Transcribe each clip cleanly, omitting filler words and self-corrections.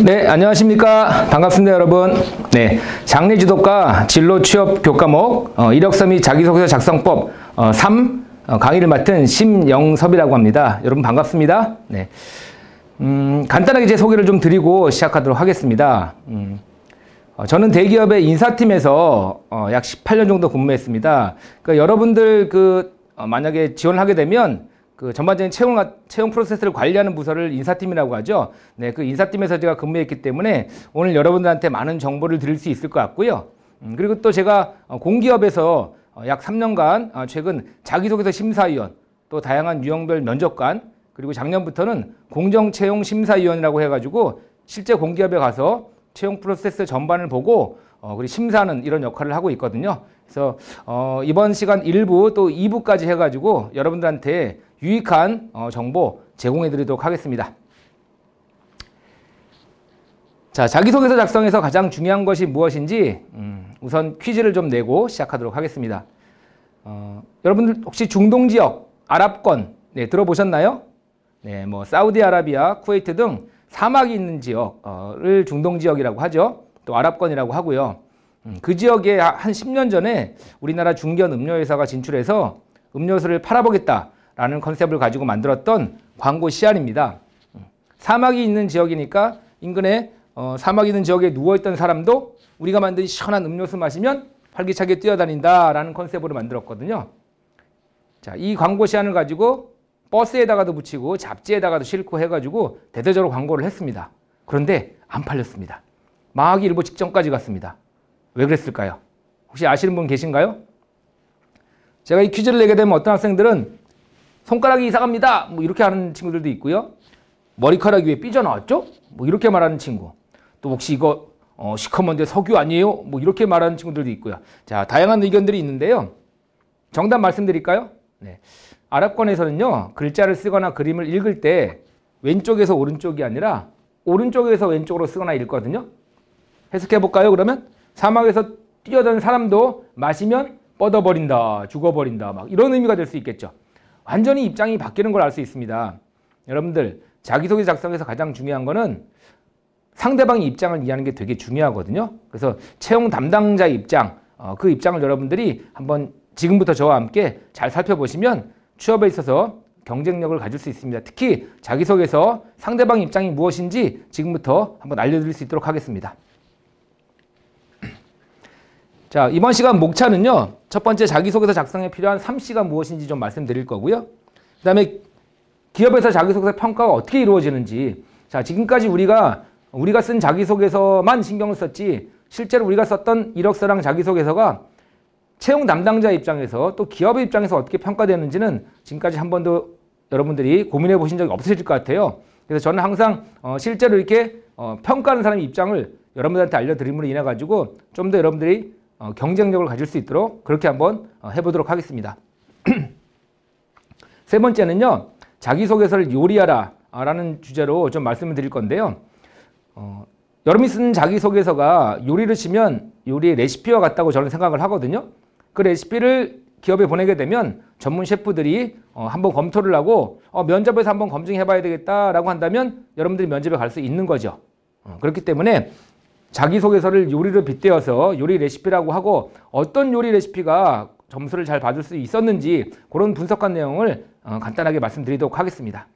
네, 안녕하십니까. 반갑습니다, 여러분. 네, 장래지도과 진로 취업 교과목 이력서 및 자기소개서 작성법 3 강의를 맡은 심영섭이라고 합니다. 여러분 반갑습니다. 네, 간단하게 제 소개를 좀 드리고 시작하도록 하겠습니다. 저는 대기업의 인사팀에서 약 18년 정도 근무했습니다. 그러니까 여러분들 만약에 지원을 하게 되면 전반적인 채용 프로세스를 관리하는 부서를 인사팀이라고 하죠. 네, 그 인사팀에서 제가 근무했기 때문에 오늘 여러분들한테 많은 정보를 드릴 수 있을 것 같고요. 그리고 또 제가 공기업에서 약 3년간 최근 자기소개서 심사위원, 또 다양한 유형별 면접관, 그리고 작년부터는 공정채용심사위원이라고 해가지고 실제 공기업에 가서 채용 프로세스 전반을 보고 그리고 심사하는 이런 역할을 하고 있거든요. 그래서 이번 시간 1부 또 2부까지 해가지고 여러분들한테 유익한 정보 제공해 드리도록 하겠습니다. 자, 자기소개서 작성에서 가장 중요한 것이 무엇인지 우선 퀴즈를 좀 내고 시작하도록 하겠습니다. 여러분들 혹시 중동 지역, 아랍권 들어보셨나요? 네, 뭐 사우디아라비아, 쿠웨이트 등 사막이 있는 지역을 중동 지역이라고 하죠. 또 아랍권이라고 하고요. 그 지역에 한 10년 전에 우리나라 중견 음료회사가 진출해서 음료수를 팔아보겠다라는 컨셉을 가지고 만들었던 광고 CR입니다. 사막이 있는 지역이니까 인근에 사막이 있는 지역에 누워있던 사람도 우리가 만든 시원한 음료수 마시면 활기차게 뛰어다닌다라는 컨셉으로 만들었거든요. 자, 이 광고 CR을 가지고 버스에다가도 붙이고 잡지에다가도 싣고 해가지고 대대적으로 광고를 했습니다. 그런데 안 팔렸습니다. 망하기 일보 직전까지 갔습니다. 왜 그랬을까요? 혹시 아시는 분 계신가요? 제가 이 퀴즈를 내게 되면 어떤 학생들은 손가락이 이상합니다. 뭐 이렇게 하는 친구들도 있고요. 머리카락이 왜 삐져나왔죠? 뭐 이렇게 말하는 친구. 또 혹시 이거 시커먼데 석유 아니에요? 뭐 이렇게 말하는 친구들도 있고요. 자, 다양한 의견들이 있는데요. 정답 말씀드릴까요? 네. 아랍권에서는요, 글자를 쓰거나 그림을 읽을 때 왼쪽에서 오른쪽이 아니라 오른쪽에서 왼쪽으로 쓰거나 읽거든요. 해석해 볼까요? 그러면 사막에서 뛰어든 사람도 마시면 뻗어버린다, 죽어버린다, 막 이런 의미가 될 수 있겠죠. 완전히 입장이 바뀌는 걸 알 수 있습니다. 여러분들, 자기소개 작성에서 가장 중요한 거는 상대방의 입장을 이해하는 게 되게 중요하거든요. 그래서 채용 담당자의 입장, 그 입장을 여러분들이 한번 지금부터 저와 함께 잘 살펴보시면 취업에 있어서 경쟁력을 가질 수 있습니다. 특히 자기소개서 상대방의 입장이 무엇인지 지금부터 한번 알려드릴 수 있도록 하겠습니다. 자, 이번 시간 목차는요, 첫 번째 자기소개서 작성에 필요한 3C가 무엇인지 좀 말씀드릴 거고요. 그 다음에 기업에서 자기소개서 평가가 어떻게 이루어지는지, 자, 지금까지 우리가 쓴 자기소개서만 신경을 썼지, 실제로 우리가 썼던 이력서랑 자기소개서가 채용 담당자 입장에서 또 기업의 입장에서 어떻게 평가되는지는 지금까지 한 번도 여러분들이 고민해 보신 적이 없으실 것 같아요. 그래서 저는 항상 실제로 이렇게 평가하는 사람의 입장을 여러분들한테 알려드림으로 인해 가지고 좀 더 여러분들이 경쟁력을 가질 수 있도록 그렇게 한번 해보도록 하겠습니다. 세 번째는요, 자기소개서를 요리하라 라는 주제로 좀 말씀을 드릴 건데요. 여러분이 쓴 자기소개서가 요리를 치면 요리의 레시피와 같다고 저는 생각을 하거든요. 그 레시피를 기업에 보내게 되면 전문 셰프들이 한번 검토를 하고 면접에서 한번 검증해 봐야 되겠다라고 한다면 여러분들이 면접에 갈 수 있는 거죠. 그렇기 때문에 자기소개서를 요리로 빗대어서 요리 레시피라고 하고 어떤 요리 레시피가 점수를 잘 받을 수 있었는지 그런 분석한 내용을 간단하게 말씀드리도록 하겠습니다.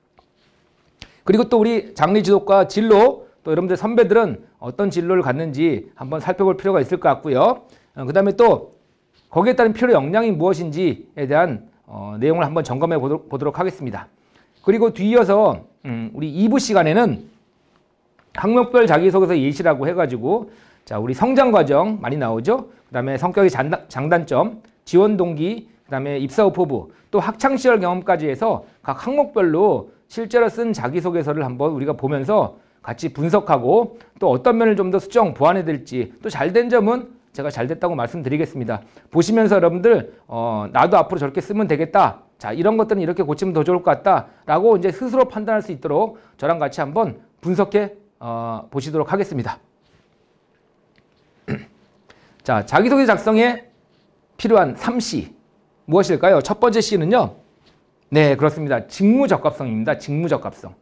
그리고 또 우리 장래지도과 진로, 또 여러분들 선배들은 어떤 진로를 갖는지 한번 살펴볼 필요가 있을 것 같고요. 그 다음에 또 거기에 따른 필요 역량이 무엇인지에 대한 내용을 한번 점검해 보도록 하겠습니다. 그리고 뒤이어서 우리 2부 시간에는 항목별 자기소개서 예시라고 해가지고, 자, 우리 성장 과정 많이 나오죠. 그 다음에 성격의 장단점, 지원 동기, 그 다음에 입사 후 포부, 또 학창 시절 경험까지 해서 각 항목별로 실제로 쓴 자기소개서를 한번 우리가 보면서 같이 분석하고 또 어떤 면을 좀 더 수정, 보완해 될지, 또 잘된 점은 제가 잘됐다고 말씀드리겠습니다. 보시면서 여러분들 나도 앞으로 저렇게 쓰면 되겠다. 자, 이런 것들은 이렇게 고치면 더 좋을 것 같다. 라고 이제 스스로 판단할 수 있도록 저랑 같이 한번 분석해 보시도록 하겠습니다. 자, 자기소개 작성에 필요한 3C 무엇일까요? 첫 번째 C는요. 네, 그렇습니다. 직무적합성입니다. 직무적합성.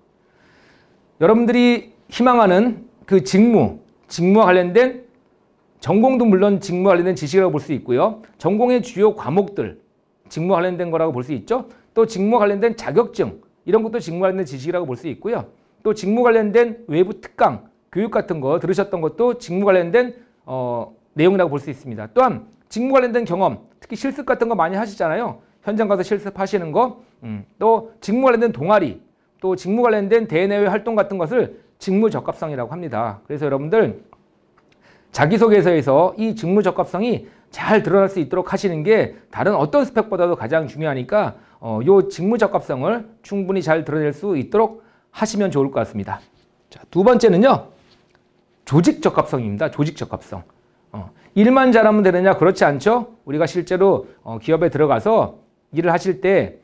여러분들이 희망하는 그 직무와 관련된 전공도 물론 직무와 관련된 지식이라고 볼 수 있고요. 전공의 주요 과목들, 직무와 관련된 거라고 볼 수 있죠. 또 직무와 관련된 자격증, 이런 것도 직무와 관련된 지식이라고 볼 수 있고요. 또 직무 관련된 외부 특강, 교육 같은 거 들으셨던 것도 직무 관련된 내용이라고 볼 수 있습니다. 또한 직무 관련된 경험, 특히 실습 같은 거 많이 하시잖아요. 현장 가서 실습하시는 거, 또 직무 관련된 동아리, 또 직무 관련된 대내외 활동 같은 것을 직무 적합성이라고 합니다. 그래서 여러분들 자기소개서에서 이 직무 적합성이 잘 드러날 수 있도록 하시는 게 다른 어떤 스펙보다도 가장 중요하니까 이 직무 적합성을 충분히 잘 드러낼 수 있도록 하시면 좋을 것 같습니다. 자, 두 번째는요. 조직 적합성입니다. 조직 적합성. 일만 잘하면 되느냐? 그렇지 않죠. 우리가 실제로 기업에 들어가서 일을 하실 때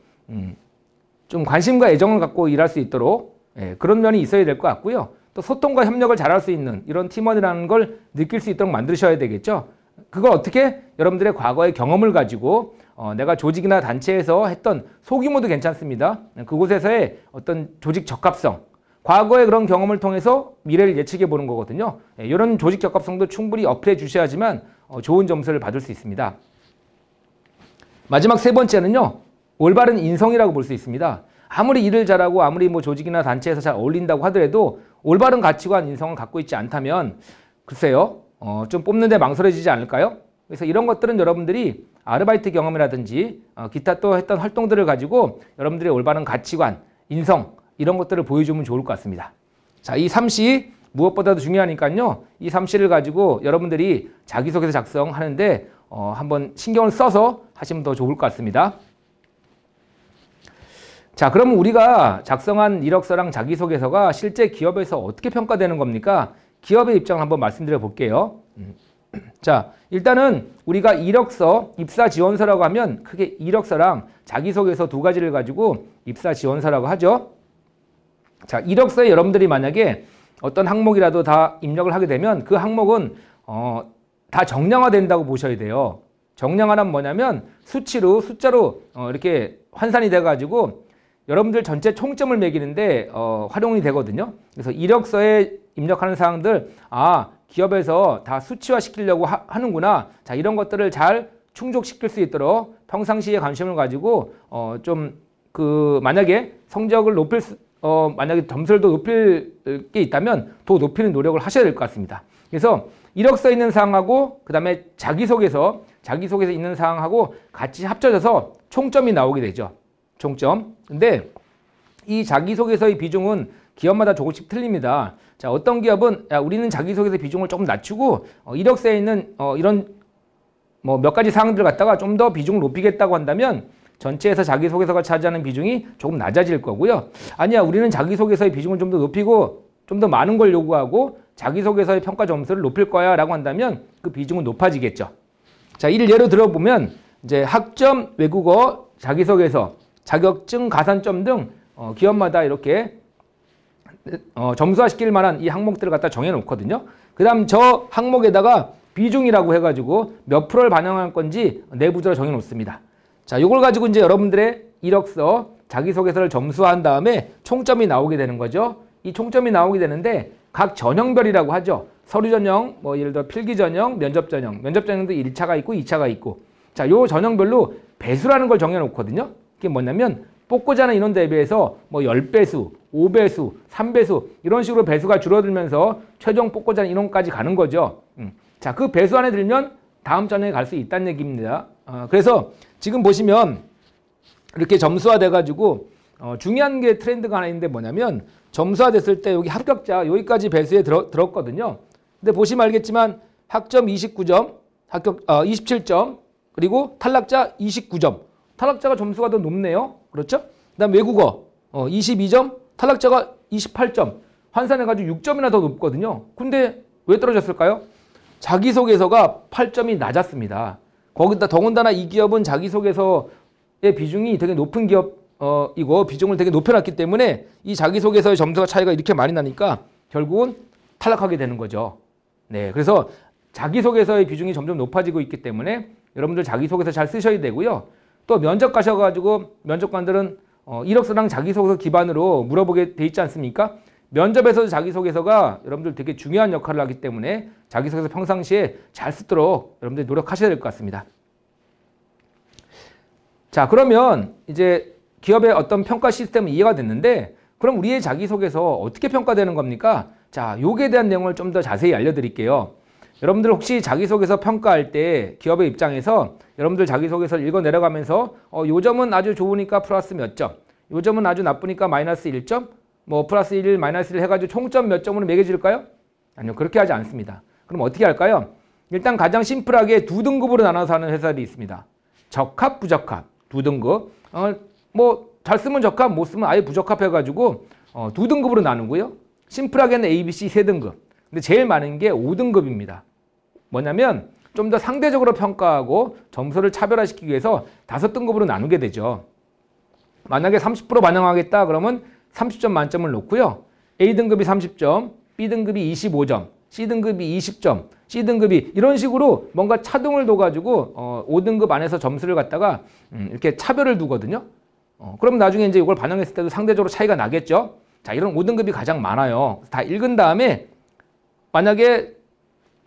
좀 관심과 애정을 갖고 일할 수 있도록 그런 면이 있어야 될 것 같고요. 또 소통과 협력을 잘할 수 있는 이런 팀원이라는 걸 느낄 수 있도록 만드셔야 되겠죠. 그걸 어떻게? 여러분들의 과거의 경험을 가지고 내가 조직이나 단체에서 했던 소규모도 괜찮습니다. 그곳에서의 어떤 조직 적합성, 과거의 그런 경험을 통해서 미래를 예측해 보는 거거든요. 이런 조직 적합성도 충분히 어필해 주셔야지만 좋은 점수를 받을 수 있습니다. 마지막 세 번째는요. 올바른 인성이라고 볼 수 있습니다. 아무리 일을 잘하고 아무리 뭐 조직이나 단체에서 잘 어울린다고 하더라도 올바른 가치관, 인성을 갖고 있지 않다면 글쎄요. 좀 뽑는데 망설여지지 않을까요? 그래서 이런 것들은 여러분들이 아르바이트 경험이라든지 기타 또 했던 활동들을 가지고 여러분들의 올바른 가치관, 인성 이런 것들을 보여주면 좋을 것 같습니다. 자, 이 3C 무엇보다도 중요하니까요. 이 3C를 가지고 여러분들이 자기소개서 작성하는데 한번 신경을 써서 하시면 더 좋을 것 같습니다. 자, 그럼 우리가 작성한 이력서랑 자기소개서가 실제 기업에서 어떻게 평가되는 겁니까? 기업의 입장을 한번 말씀드려 볼게요. 자, 일단은 우리가 이력서, 입사 지원서라고 하면 크게 이력서랑 자기소개서 두 가지를 가지고 입사 지원서라고 하죠. 자, 이력서에 여러분들이 만약에 어떤 항목이라도 다 입력을 하게 되면 그 항목은 다 정량화된다고 보셔야 돼요. 정량화란 뭐냐면 수치로, 숫자로 이렇게 환산이 돼가지고 여러분들 전체 총점을 매기는데 활용이 되거든요. 그래서 이력서에 입력하는 사항들, 기업에서 다 수치화 시키려고 하는구나. 자, 이런 것들을 잘 충족시킬 수 있도록 평상시에 관심을 가지고 만약에 성적을 만약에 점수를 더 높일 게 있다면 더 높이는 노력을 하셔야 될 것 같습니다. 그래서 이력서에 있는 사항하고 그다음에 자기소개서에 있는 사항하고 같이 합쳐져서 총점이 나오게 되죠. 총점. 근데 이 자기소개서의 비중은 기업마다 조금씩 틀립니다. 자, 어떤 기업은 우리는 자기소개서 비중을 조금 낮추고 이력서에 있는 이런 몇 가지 사항들 갖다가 좀 더 비중을 높이겠다고 한다면 전체에서 자기소개서가 차지하는 비중이 조금 낮아질 거고요. 아니야, 우리는 자기소개서의 비중을 좀 더 높이고 좀 더 많은 걸 요구하고 자기소개서의 평가 점수를 높일 거야 라고 한다면 그 비중은 높아지겠죠. 자, 이를 예로 들어보면 이제 학점, 외국어, 자기소개서, 자격증, 가산점 등 기업마다 이렇게 점수화 시킬 만한 이 항목들을 갖다 정해 놓거든요. 그 다음 저 항목에다가 비중이라고 해가지고 몇 프로를 반영할 건지 내부적으로 정해 놓습니다. 자, 요걸 가지고 이제 여러분들의 이력서, 자기소개서를 점수화한 다음에 총점이 나오게 되는 거죠. 이 총점이 나오게 되는데 각 전형별이라고 하죠. 서류 전형, 예를 들어 필기 전형, 면접 전형. 면접 전형도 1차가 있고 2차가 있고. 자, 요 전형별로 배수라는 걸 정해 놓거든요. 그게 뭐냐면 뽑고자 하는 인원 대비해서 10배수, 5배수, 3배수 이런 식으로 배수가 줄어들면서 최종 뽑고자 하는 인원까지 가는 거죠. 자, 그 배수 안에 들면 다음 전형에 갈 수 있다는 얘기입니다. 그래서 지금 보시면 이렇게 점수화 돼가지고 중요한 게 트렌드가 하나 있는데 뭐냐면 점수화 됐을 때 여기 합격자 여기까지 배수에 들었거든요. 근데 보시면 알겠지만 학점 29점, 합격 27점, 그리고 탈락자 29점. 탈락자가 점수가 더 높네요. 그렇죠? 그 다음 외국어 22점, 탈락자가 28점. 환산해가지고 6점이나 더 높거든요. 근데 왜 떨어졌을까요? 자기소개서가 8점이 낮았습니다. 거기다 더군다나 이 기업은 자기소개서의 비중이 되게 높은 기업이고 비중을 되게 높여놨기 때문에 이 자기소개서의 점수가 차이가 이렇게 많이 나니까 결국은 탈락하게 되는 거죠. 네, 그래서 자기소개서의 비중이 점점 높아지고 있기 때문에 여러분들 자기소개서 잘 쓰셔야 되고요. 또 면접 가셔가지고 면접관들은 이력서랑 자기소개서 기반으로 물어보게 돼 있지 않습니까? 면접에서도 자기소개서가 여러분들 되게 중요한 역할을 하기 때문에 자기소개서 평상시에 잘 쓰도록 여러분들 노력하셔야 될 것 같습니다. 자, 그러면 이제 기업의 어떤 평가 시스템은 이해가 됐는데 그럼 우리의 자기소개서 어떻게 평가되는 겁니까? 자, 요게 대한 내용을 좀 더 자세히 알려드릴게요. 여러분들 혹시 자기소개서 평가할 때 기업의 입장에서 여러분들 자기소개서를 읽어 내려가면서 요 점은 아주 좋으니까 플러스 몇 점, 요 점은 아주 나쁘니까 마이너스 1점, 뭐 플러스 1, 마이너스 1 해가지고 총점 몇 점으로 매겨질까요? 아니요, 그렇게 하지 않습니다. 그럼 어떻게 할까요? 일단 가장 심플하게 두 등급으로 나눠서 하는 회사들이 있습니다. 적합, 부적합 두 등급. 뭐 잘 쓰면 적합, 못 쓰면 아예 부적합 해가지고 두 등급으로 나누고요. 심플하게는 A, B, C 세 등급. 근데 제일 많은 게 5등급입니다. 뭐냐면 좀 더 상대적으로 평가하고 점수를 차별화시키기 위해서 5등급으로 나누게 되죠. 만약에 30% 반영하겠다 그러면 30점 만점을 놓고요. A등급이 30점, B등급이 25점, C등급이 20점, C등급이 이런 식으로 뭔가 차등을 둬가지고 5등급 안에서 점수를 갖다가 이렇게 차별을 두거든요. 그럼 나중에 이제 이걸 반영했을 때도 상대적으로 차이가 나겠죠. 자, 이런 5등급이 가장 많아요. 다 읽은 다음에 만약에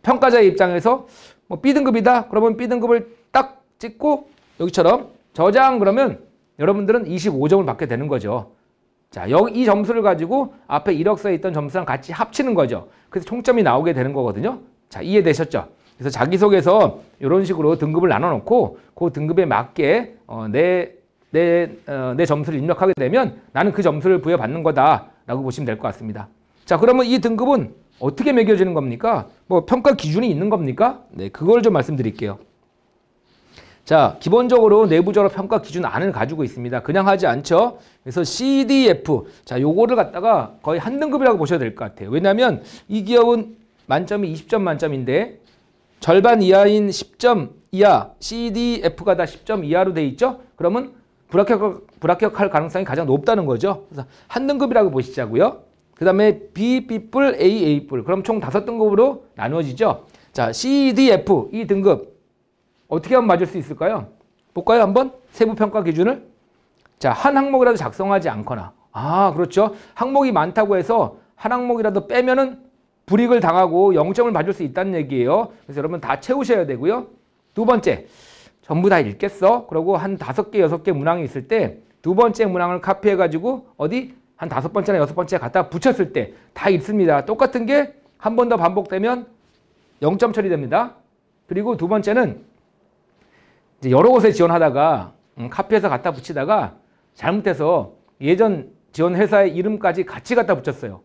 평가자의 입장에서 뭐 B등급이다 그러면 B등급을 딱 찍고 여기처럼 저장 그러면 여러분들은 25점을 받게 되는 거죠. 자, 여기 이 점수를 가지고 앞에 이력서에 있던 점수랑 같이 합치는 거죠. 그래서 총점이 나오게 되는 거거든요. 자, 이해되셨죠? 그래서 자기소개서 이런 식으로 등급을 나눠놓고 그 등급에 맞게 내 점수를 입력하게 되면 나는 그 점수를 부여받는 거다라고 보시면 될 것 같습니다. 자, 그러면 이 등급은 어떻게 매겨지는 겁니까? 뭐 평가 기준이 있는 겁니까? 네, 그걸 좀 말씀드릴게요. 자, 기본적으로 내부적으로 평가 기준 안을 가지고 있습니다. 그냥 하지 않죠. 그래서 CDF. 자, 요거를 갖다가 거의 한 등급이라고 보셔야 될 것 같아요. 왜냐하면 이 기업은 만점이 20점 만점인데 절반 이하인 10점 이하 CDF가 다 10점 이하로 돼 있죠. 그러면 불합격할 가능성이 가장 높다는 거죠. 그래서 한 등급이라고 보시자고요. 그 다음에 B, B뿔, A, A뿔. 그럼 총 5등급으로 나누어지죠. 자, CDF 이 등급 어떻게 하면 맞을 수 있을까요? 볼까요? 한번 세부평가 기준을. 자, 한 항목이라도 작성하지 않거나. 아, 그렇죠. 항목이 많다고 해서 한 항목이라도 빼면은 불이익을 당하고 0점을 맞을 수 있다는 얘기예요. 그래서 여러분 다 채우셔야 되고요. 두 번째, 전부 다 읽겠어? 그러고 한 5개, 6개 문항이 있을 때 두 번째 문항을 카피해가지고 어디 한 5번째나 6번째 갖다 붙였을 때 다 읽습니다. 똑같은 게 한 번 더 반복되면 0점 처리됩니다. 그리고 두 번째는 이제 여러 곳에 지원하다가 카피해서 갖다 붙이다가 잘못해서 예전 지원 회사의 이름까지 같이 갖다 붙였어요.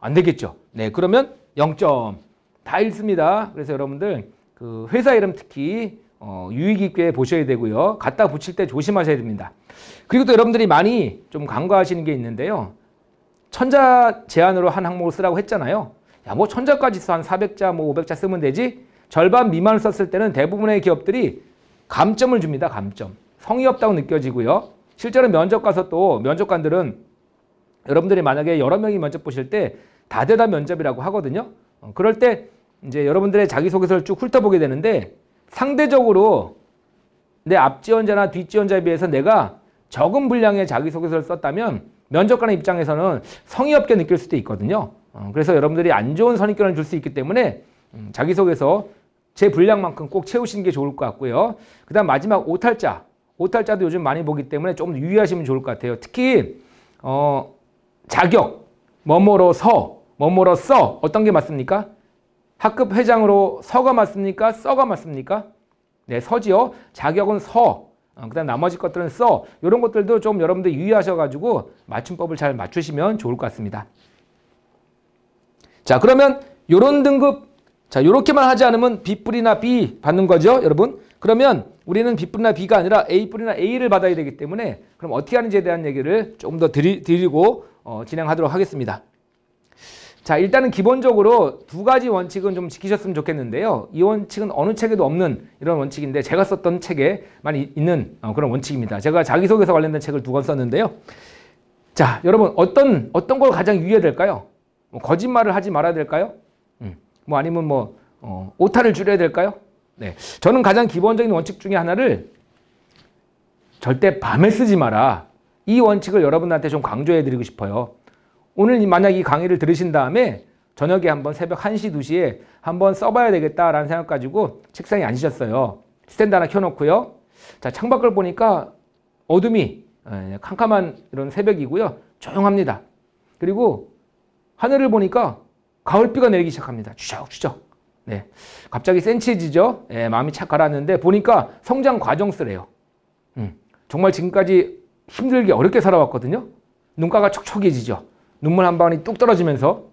안 되겠죠. 네, 그러면 0점 다 읽습니다. 그래서 여러분들 그 회사 이름 특히 유의 깊게 보셔야 되고요. 갖다 붙일 때 조심하셔야 됩니다. 그리고 또 여러분들이 많이 좀 간과하시는 게 있는데요. 천자 제한으로 한 항목을 쓰라고 했잖아요. 야, 뭐 천자까지 써 한 400자, 뭐 500자 쓰면 되지. 절반 미만을 썼을 때는 대부분의 기업들이 감점을 줍니다. 감점. 성의 없다고 느껴지고요. 실제로 면접 가서 또 면접관들은 여러분들이 만약에 여러 명이 면접 보실 때 다대다 면접이라고 하거든요. 그럴 때 이제 여러분들의 자기소개서를 쭉 훑어보게 되는데 상대적으로 내 앞 지원자나 뒷 지원자에 비해서 내가 적은 분량의 자기소개서를 썼다면 면접관의 입장에서는 성의 없게 느낄 수도 있거든요. 그래서 여러분들이 안 좋은 선입견을 줄 수 있기 때문에 자기소개서 제 분량만큼 꼭 채우시는 게 좋을 것 같고요. 그 다음 마지막 오탈자. 오탈자도 요즘 많이 보기 때문에 조금 유의하시면 좋을 것 같아요. 특히 자격, 뭐뭐로서, 뭐뭐로써 어떤 게 맞습니까? 학급 회장으로 서가 맞습니까? 써가 맞습니까? 네, 서지요. 자격은 서. 그 다음 나머지 것들은 써. 이런 것들도 좀 여러분들 유의하셔가지고 맞춤법을 잘 맞추시면 좋을 것 같습니다. 자, 그러면 요런 등급, 자, 요렇게만 하지 않으면 B뿔이나 B 받는 거죠, 여러분? 그러면 우리는 B뿔이나 B가 아니라 A뿔이나 A를 받아야 되기 때문에 그럼 어떻게 하는지에 대한 얘기를 조금 더 드리고 진행하도록 하겠습니다. 자, 일단은 기본적으로 두 가지 원칙은 좀 지키셨으면 좋겠는데요. 이 원칙은 어느 책에도 없는 이런 원칙인데 제가 썼던 책에만 있는 그런 원칙입니다. 제가 자기소개서 관련된 책을 2권 썼는데요. 자, 여러분 어떤 걸 가장 유의해야 될까요? 뭐 거짓말을 하지 말아야 될까요? 뭐 아니면 뭐 오타를 줄여야 될까요? 네, 저는 가장 기본적인 원칙 중에 하나를 절대 밤에 쓰지 마라. 이 원칙을 여러분들한테 좀 강조해 드리고 싶어요. 오늘 만약 이 강의를 들으신 다음에 저녁에 한번 새벽 1시, 2시에 한번 써봐야 되겠다라는 생각 가지고 책상에 앉으셨어요. 스탠드 하나 켜놓고요. 자, 창밖을 보니까 어둠이 캄캄한 이런 새벽이고요. 조용합니다. 그리고 하늘을 보니까 가을비가 내리기 시작합니다. 추적추적. 네, 갑자기 센치해지죠. 마음이 착 가라앉는데 보니까 성장 과정쓰래요. 정말 지금까지 힘들게 어렵게 살아왔거든요. 눈가가 촉촉해지죠. 눈물 한 방울이 뚝 떨어지면서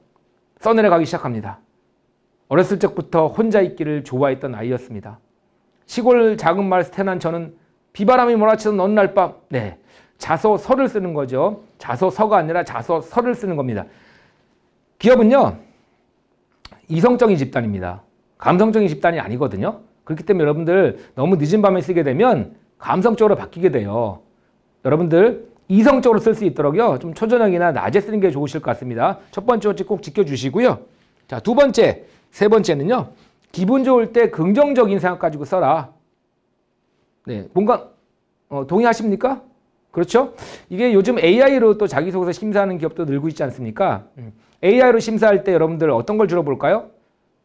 써내려가기 시작합니다. 어렸을 적부터 혼자 있기를 좋아했던 아이였습니다. 시골 작은 마을에서 태어난 저는 비바람이 몰아치던 어느 날 밤, 네, 자소서를 쓰는 거죠. 자소서가 아니라 자소서를 쓰는 겁니다. 기업은요, 이성적인 집단입니다. 감성적인 집단이 아니거든요. 그렇기 때문에 여러분들 너무 늦은 밤에 쓰게 되면 감성적으로 바뀌게 돼요. 여러분들 이성적으로 쓸 수 있도록요, 좀 초저녁이나 낮에 쓰는 게 좋으실 것 같습니다. 첫 번째 꼭 지켜주시고요. 자, 두 번째, 세 번째는요, 기분 좋을 때 긍정적인 생각 가지고 써라. 네, 뭔가 동의하십니까? 그렇죠? 이게 요즘 AI로 또 자기소개서 심사하는 기업도 늘고 있지 않습니까? AI로 심사할 때 여러분들 어떤 걸 주로 볼까요?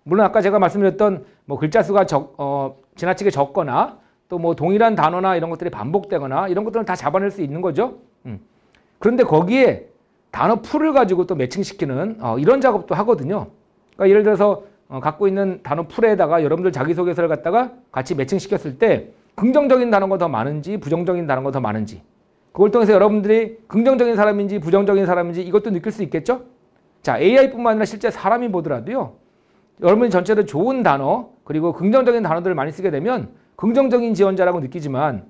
물론 아까 제가 말씀드렸던 뭐 글자 수가 지나치게 적거나 또 뭐 동일한 단어나 이런 것들이 반복되거나 이런 것들은 다 잡아낼 수 있는 거죠. 그런데 거기에 단어 풀을 가지고 또 매칭시키는 이런 작업도 하거든요. 그러니까 예를 들어서 갖고 있는 단어 풀에다가 여러분들 자기소개서를 갖다가 같이 매칭시켰을 때 긍정적인 단어가 더 많은지 부정적인 단어가 더 많은지, 그걸 통해서 여러분들이 긍정적인 사람인지 부정적인 사람인지 이것도 느낄 수 있겠죠? 자, AI뿐만 아니라 실제 사람이 보더라도요, 여러분이 전체로 좋은 단어 그리고 긍정적인 단어들을 많이 쓰게 되면 긍정적인 지원자라고 느끼지만,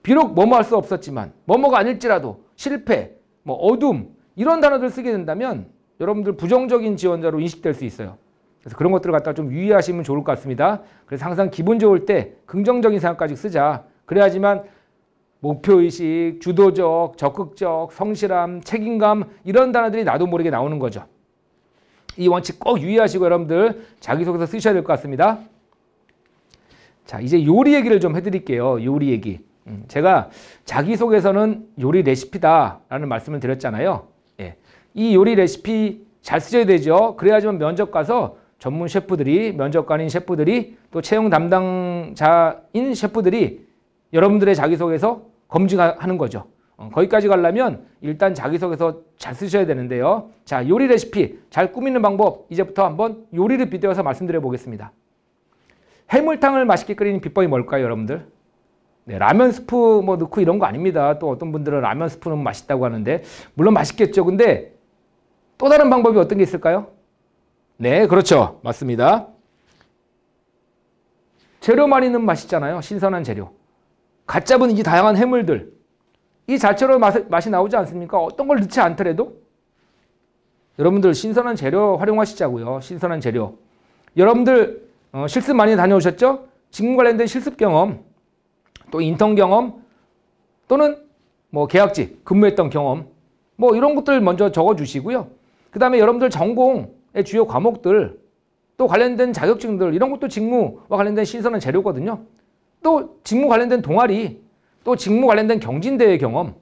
비록 뭐뭐 할 수 없었지만 뭐뭐가 아닐지라도 실패, 뭐 어둠 이런 단어들을 쓰게 된다면 여러분들 부정적인 지원자로 인식될 수 있어요. 그래서 그런 것들을 갖다가 좀 유의하시면 좋을 것 같습니다. 그래서 항상 기분 좋을 때 긍정적인 생각까지 쓰자. 그래야지만 목표의식, 주도적, 적극적, 성실함, 책임감 이런 단어들이 나도 모르게 나오는 거죠. 이 원칙 꼭 유의하시고 여러분들 자기소개서 쓰셔야 될 것 같습니다. 자, 이제 요리 얘기를 좀 해드릴게요. 요리 얘기. 제가 자기소개서는 요리 레시피다라는 말씀을 드렸잖아요. 예. 이 요리 레시피 잘 쓰셔야 되죠. 그래야지만 면접 가서 전문 셰프들이, 면접관인 셰프들이, 또 채용 담당자인 셰프들이 여러분들의 자기소개서 검증하는 거죠. 거기까지 가려면 일단 자기소개서 잘 쓰셔야 되는데요. 자, 요리 레시피 잘 꾸미는 방법, 이제부터 한번 요리를 빗대어서 말씀드려 보겠습니다. 해물탕을 맛있게 끓이는 비법이 뭘까요, 여러분들? 네, 라면 스프 뭐 넣고 이런 거 아닙니다. 또 어떤 분들은 라면 스프는 맛있다고 하는데, 물론 맛있겠죠. 근데 또 다른 방법이 어떤 게 있을까요? 네, 그렇죠. 맞습니다. 재료 많이 넣으면 맛있잖아요. 신선한 재료. 갓 잡은 이 다양한 해물들. 이 자체로 맛이 나오지 않습니까? 어떤 걸 넣지 않더라도. 여러분들 신선한 재료 활용하시자고요. 신선한 재료. 여러분들 실습 많이 다녀오셨죠? 직무 관련된 실습 경험, 또 인턴 경험, 또는 뭐 계약직 근무했던 경험, 뭐 이런 것들 먼저 적어주시고요. 그 다음에 여러분들 전공의 주요 과목들, 또 관련된 자격증들, 이런 것도 직무와 관련된 신선한 재료거든요. 또 직무 관련된 동아리, 또 직무 관련된 경진대회 경험,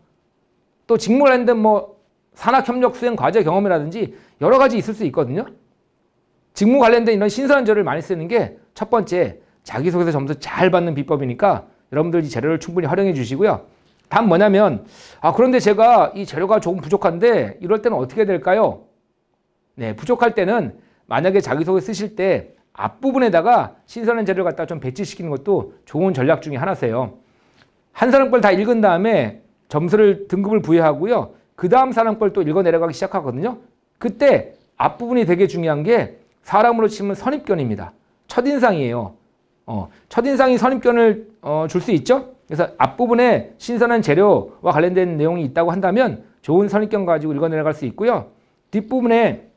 또 직무 관련된 뭐 산학협력 수행 과제 경험이라든지 여러 가지 있을 수 있거든요. 직무 관련된 이런 신선한 재료를 많이 쓰는 게 첫 번째, 자기소개서 점수 잘 받는 비법이니까 여러분들 이 재료를 충분히 활용해 주시고요. 다음 뭐냐면, 그런데 제가 이 재료가 조금 부족한데 이럴 때는 어떻게 될까요? 네, 부족할 때는 만약에 자기소개 쓰실 때 앞부분에다가 신선한 재료를 갖다 좀 배치시키는 것도 좋은 전략 중에 하나세요. 한 사람 걸 다 읽은 다음에 점수를 등급을 부여하고요. 그 다음 사람 걸 또 읽어 내려가기 시작하거든요. 그때 앞부분이 되게 중요한 게 사람으로 치면 선입견입니다. 첫인상이에요. 첫인상이 선입견을 줄 수 있죠. 그래서 앞부분에 신선한 재료와 관련된 내용이 있다고 한다면 좋은 선입견 가지고 읽어 내려갈 수 있고요. 뒷부분에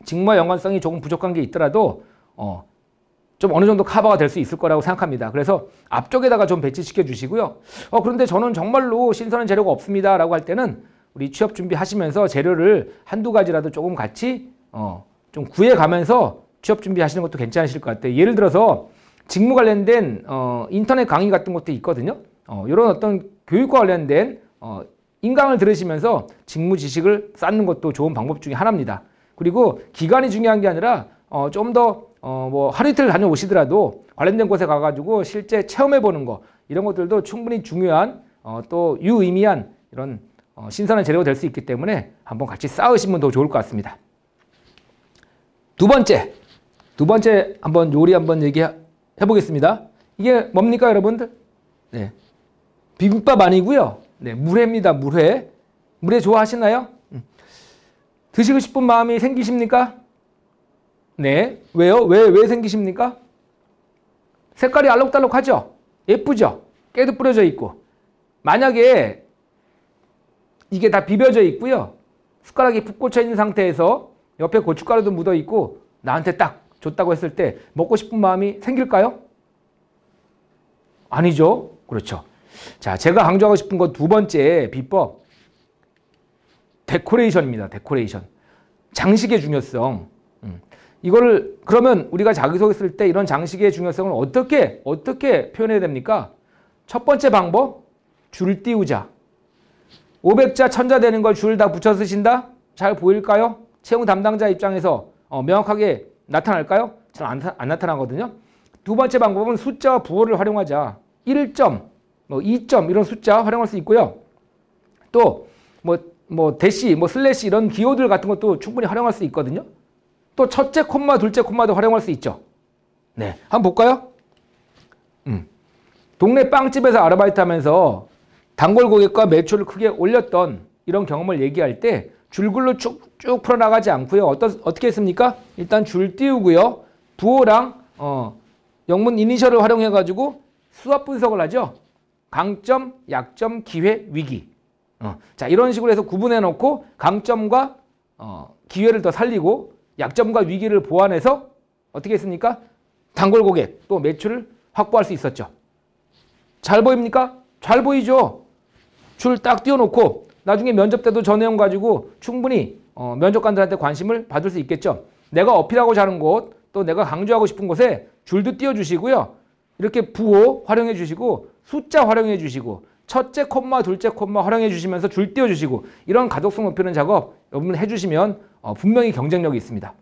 직무와 연관성이 조금 부족한 게 있더라도 좀 어느 정도 커버가 될 수 있을 거라고 생각합니다. 그래서 앞쪽에다가 좀 배치시켜 주시고요. 그런데 저는 정말로 신선한 재료가 없습니다 라고 할 때는 우리 취업 준비하시면서 재료를 한두 가지라도 조금 같이 좀 구해가면서 취업 준비하시는 것도 괜찮으실 것 같아요. 예를 들어서 직무 관련된 인터넷 강의 같은 것도 있거든요. 이런 어떤 교육과 관련된 인강을 들으시면서 직무 지식을 쌓는 것도 좋은 방법 중에 하나입니다. 그리고 기간이 중요한 게 아니라 좀 더 뭐 하루 이틀 다녀오시더라도 관련된 곳에 가가지고 실제 체험해보는 거 이런 것들도 충분히 중요한 또 유의미한 이런 신선한 재료가 될 수 있기 때문에 한번 같이 쌓으시면 더 좋을 것 같습니다. 두 번째 한번 요리 한번 얘기해 보겠습니다. 이게 뭡니까 여러분들? 네. 비빔밥 아니고요. 네, 물회입니다. 물회. 물회 좋아하시나요? 드시고 싶은 마음이 생기십니까? 네. 왜요? 왜 생기십니까? 색깔이 알록달록하죠? 예쁘죠? 깨도 뿌려져 있고. 만약에 이게 다 비벼져 있고요. 숟가락이 푹 꽂혀 있는 상태에서 옆에 고춧가루도 묻어 있고 나한테 딱 줬다고 했을 때 먹고 싶은 마음이 생길까요? 아니죠. 그렇죠. 자, 제가 강조하고 싶은 것 두 번째 비법. 데코레이션입니다. 데코레이션. 장식의 중요성. 이거를 그러면 우리가 자기소개 쓸 때 이런 장식의 중요성을 어떻게 표현해야 됩니까? 첫 번째 방법, 줄 띄우자. 500자, 1000자 되는 걸 줄 다 붙여 쓰신다? 잘 보일까요? 채용 담당자 입장에서 명확하게 나타날까요? 잘 안 나타나거든요. 두 번째 방법은 숫자와 부호를 활용하자. 1점, 2점 이런 숫자 활용할 수 있고요. 또 대시, 슬래시 이런 기호들 같은 것도 충분히 활용할 수 있거든요. 또 첫째 콤마, 둘째 콤마도 활용할 수 있죠. 네, 한번 볼까요? 동네 빵집에서 아르바이트 하면서 단골 고객과 매출을 크게 올렸던 이런 경험을 얘기할 때 줄글로 쭉쭉 풀어나가지 않고요. 어떻게 했습니까? 일단 줄 띄우고요. 부호랑 영문 이니셜을 활용해가지고 수합 분석을 하죠. 강점, 약점, 기회, 위기. 자, 이런 식으로 해서 구분해 놓고 강점과 기회를 더 살리고 약점과 위기를 보완해서 어떻게 했습니까? 단골 고객 또 매출을 확보할 수 있었죠. 잘 보입니까? 잘 보이죠? 줄 딱 띄워놓고 나중에 면접 때도 저 내용 가지고 충분히 면접관들한테 관심을 받을 수 있겠죠. 내가 어필하고자 하는 곳, 또 내가 강조하고 싶은 곳에 줄도 띄워주시고요. 이렇게 부호 활용해 주시고 숫자 활용해 주시고 첫째 콤마, 둘째 콤마 활용해 주시면서 줄 띄워주시고 이런 가독성 높이는 작업 여러분 해주시면 분명히 경쟁력이 있습니다.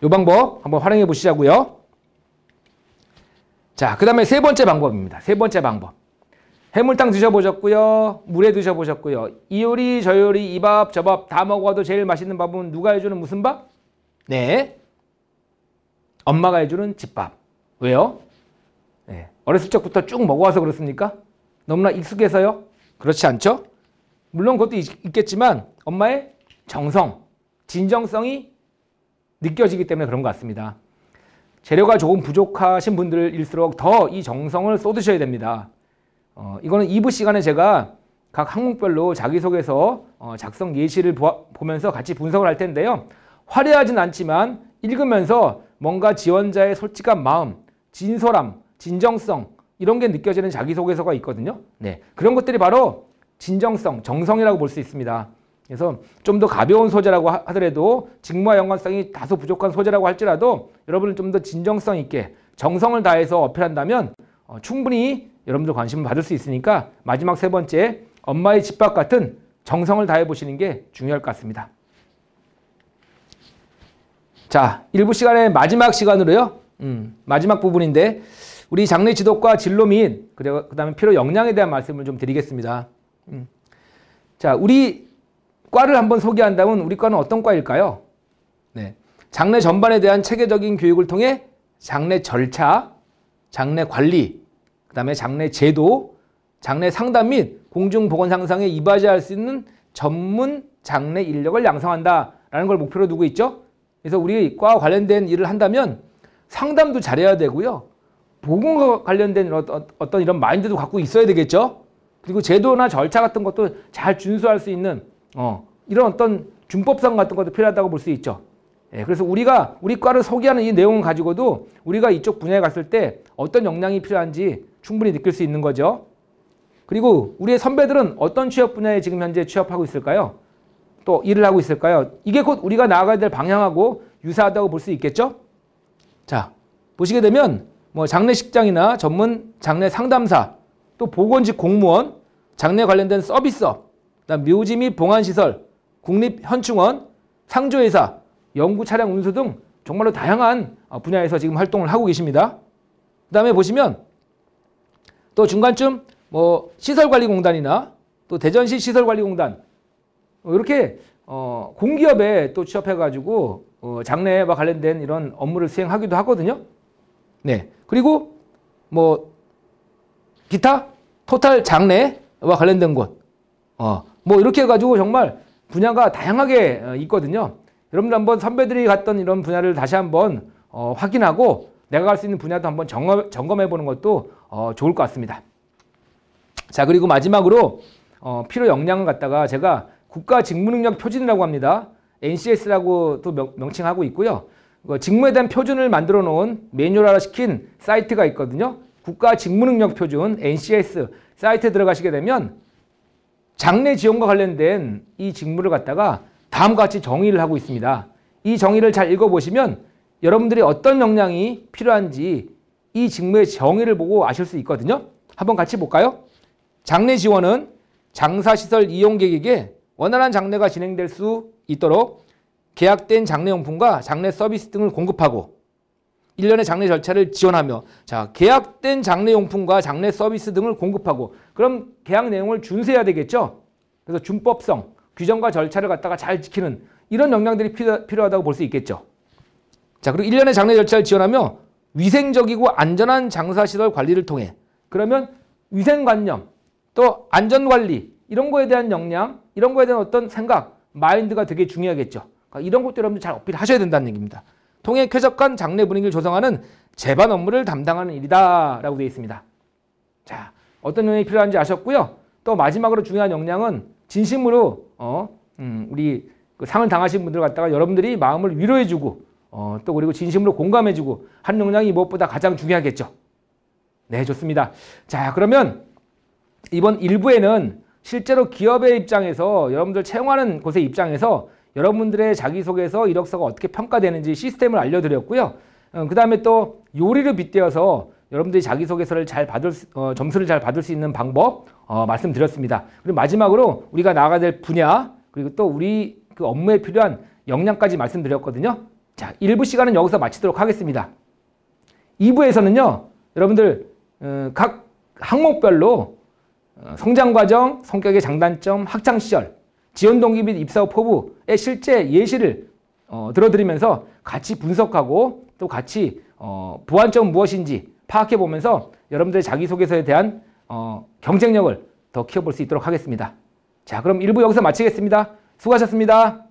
이 방법 한번 활용해 보시자고요. 자, 그 다음에 세 번째 방법입니다. 세 번째 방법. 해물탕 드셔보셨고요. 물회 드셔보셨고요. 이 요리 저 요리 이 밥 저 밥 다 먹어도 제일 맛있는 밥은 누가 해주는 무슨 밥? 네, 엄마가 해주는 집밥. 왜요? 네. 어렸을 적부터 쭉 먹어와서 그렇습니까? 너무나 익숙해서요? 그렇지 않죠? 물론 그것도 있겠지만 엄마의 정성, 진정성이 느껴지기 때문에 그런 것 같습니다. 재료가 조금 부족하신 분들일수록 더 이 정성을 쏟으셔야 됩니다. 이거는 2부 시간에 제가 각 항목별로 자기소개서 작성 예시를 보면서 같이 분석을 할 텐데요. 화려하진 않지만 읽으면서 뭔가 지원자의 솔직한 마음, 진솔함, 진정성 이런 게 느껴지는 자기소개서가 있거든요. 네, 그런 것들이 바로 진정성, 정성이라고 볼 수 있습니다. 그래서 좀 더 가벼운 소재라고 하더라도 직무와 연관성이 다소 부족한 소재라고 할지라도 여러분은 좀 더 진정성 있게 정성을 다해서 어필한다면 충분히 여러분들 관심을 받을 수 있으니까 마지막 세 번째 엄마의 집밥 같은 정성을 다해 보시는 게 중요할 것 같습니다. 자, 1부 시간의 마지막 시간으로요. 마지막 부분인데 우리 장래 지도과 진로 및 그다음에 필요 역량에 대한 말씀을 좀 드리겠습니다. 자, 우리 과를 한번 소개한다면 우리 과는 어떤 과일까요? 네, 장래 전반에 대한 체계적인 교육을 통해 장래 절차, 장래 관리, 그다음에 장래 제도, 장래 상담 및 공중보건 상상에 이바지할 수 있는 전문 장래 인력을 양성한다라는 걸 목표로 두고 있죠. 그래서 우리 과와 관련된 일을 한다면 상담도 잘해야 되고요. 보건과 관련된 어떤 이런 마인드도 갖고 있어야 되겠죠. 그리고 제도나 절차 같은 것도 잘 준수할 수 있는 이런 어떤 준법성 같은 것도 필요하다고 볼 수 있죠. 예, 그래서 우리 과를 소개하는 이 내용을 가지고도 우리가 이쪽 분야에 갔을 때 어떤 역량이 필요한지 충분히 느낄 수 있는 거죠. 그리고 우리의 선배들은 어떤 취업 분야에 지금 현재 취업하고 있을까요? 또 일을 하고 있을까요? 이게 곧 우리가 나아가야 될 방향하고 유사하다고 볼 수 있겠죠? 자, 보시게 되면 장례식장이나 전문 장례 상담사, 또 보건직 공무원, 장례 관련된 서비스업, 그다음 묘지 및 봉안시설, 국립현충원, 상조회사, 연구차량 운수 등 정말로 다양한 분야에서 지금 활동을 하고 계십니다. 그 다음에 보시면 또 중간쯤 뭐 시설관리공단이나 또 대전시 시설관리공단 이렇게 공기업에 또 취업해가지고 장래와 관련된 이런 업무를 수행하기도 하거든요. 네. 그리고 뭐 기타 토탈 장래와 관련된 곳, 뭐 이렇게 해가지고 정말 분야가 다양하게 있거든요. 여러분들 한번 선배들이 갔던 이런 분야를 다시 한번 확인하고 내가 갈 수 있는 분야도 한번 점검해 보는 것도 좋을 것 같습니다. 자, 그리고 마지막으로 필요 역량을 갖다가 제가 국가 직무능력 표준이라고 합니다. NCS라고 또 명칭하고 있고요. 직무에 대한 표준을 만들어 놓은 매뉴얼화 시킨 사이트가 있거든요. 국가 직무능력 표준 NCS 사이트에 들어가시게 되면 장래 지원과 관련된 이 직무를 갖다가 다음과 같이 정의를 하고 있습니다. 이 정의를 잘 읽어보시면 여러분들이 어떤 역량이 필요한지 이 직무의 정의를 보고 아실 수 있거든요. 한번 같이 볼까요? 장래 지원은 장사시설 이용객에게 원활한 장래가 진행될 수 있도록 계약된 장래용품과 장래 서비스 등을 공급하고 일련의 장래 절차를 지원하며, 자, 계약된 장래용품과 장래 서비스 등을 공급하고, 그럼 계약 내용을 준수해야 되겠죠. 그래서 준법성, 규정과 절차를 갖다가 잘 지키는 이런 역량들이 필요하다고 볼 수 있겠죠. 자, 그리고 일련의 장래 절차를 지원하며 위생적이고 안전한 장사시설 관리를 통해, 그러면 위생관념, 또 안전관리, 이런 거에 대한 역량, 이런 거에 대한 어떤 생각, 마인드가 되게 중요하겠죠. 그러니까 이런 것도 여러분들 잘 어필하셔야 된다는 얘기입니다. 통해 쾌적한 장래 분위기를 조성하는 제반 업무를 담당하는 일이다 라고 되어 있습니다. 자, 어떤 역량이 필요한지 아셨고요. 또 마지막으로 중요한 역량은 진심으로 우리 그 상을 당하신 분들 갖다가 여러분들이 마음을 위로해주고 또 그리고 진심으로 공감해주고 하는 역량이 무엇보다 가장 중요하겠죠. 네, 좋습니다. 자, 그러면 이번 1부에는 실제로 기업의 입장에서 여러분들 채용하는 곳의 입장에서 여러분들의 자기소개서, 이력서가 어떻게 평가되는지 시스템을 알려드렸고요. 그 다음에 또 요리를 빗대어서 여러분들이 자기소개서를 잘 점수를 잘 받을 수 있는 방법 말씀드렸습니다. 그리고 마지막으로 우리가 나아가야 될 분야, 그리고 또 우리 그 업무에 필요한 역량까지 말씀드렸거든요. 자, 1부 시간은 여기서 마치도록 하겠습니다. 2부에서는요, 여러분들 각 항목별로 성장과정, 성격의 장단점, 학창시절, 지원동기 및 입사 후 포부의 실제 예시를 들어드리면서 같이 분석하고 또 같이 보완점은 무엇인지 파악해보면서 여러분들의 자기소개서에 대한 경쟁력을 더 키워볼 수 있도록 하겠습니다. 자, 그럼 1부 여기서 마치겠습니다. 수고하셨습니다.